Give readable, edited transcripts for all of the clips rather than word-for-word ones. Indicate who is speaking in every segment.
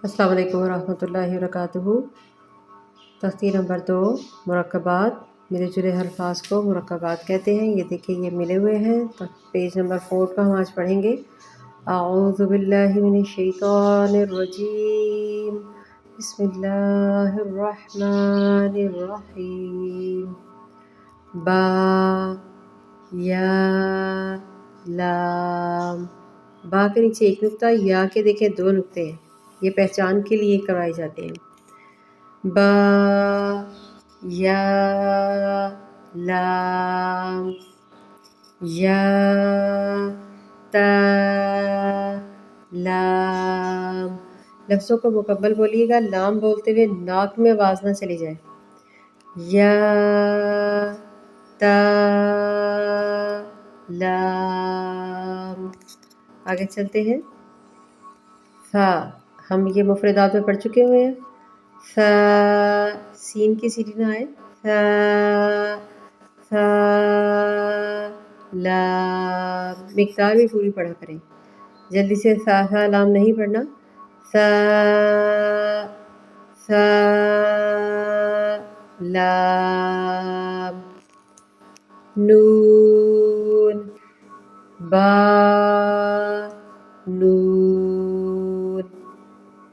Speaker 1: السلام علیکم ورحمۃ اللہ وبرکاتہ۔ تفسیر نمبر 2 مرکبات، ملے جلے الفاظ کو مرکبات کہتے ہیں۔ یہ دیکھیں یہ ملے ہوئے ہیں، تو پیج نمبر 4 کا ہم آج پڑھیں گے۔ اعوذ باللہ من الشیطان الرجیم، بسم اللہ الرحمن الرحیم۔ با، یا، لام۔ با کے نیچے ایک نقطہ، یا کے دیکھیں 2 نقطے ہیں، یہ پہچان کے لیے کروائے جاتے ہیں۔ با، یا، لام، یا، تا، لام۔ لفظوں کو مکمل بولیے گا، لام بولتے ہوئے ناک میں آواز نہ چلی جائے۔ یا، تا، لام۔ آگے چلتے ہیں۔ فا، ہم یہ مفردات میں پڑھ چکے ہوئے ہیں۔ فا، سین کی سیٹی نہ آئے۔ فا، فا، لام۔ مقدار بھی پوری پڑھا کریں، جلدی سے فا فا لام نہیں پڑھنا۔ فا، فا، لام۔ نون، با، نون،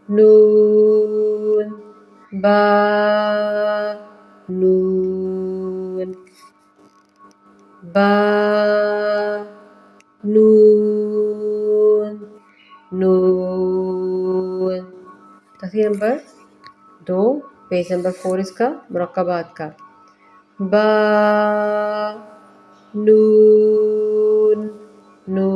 Speaker 1: نون، با، نون، با، نون، نون۔ تفسیر نمبر 2 پیج نمبر 4 اس کا مرکبات کا۔ با، نون، نون۔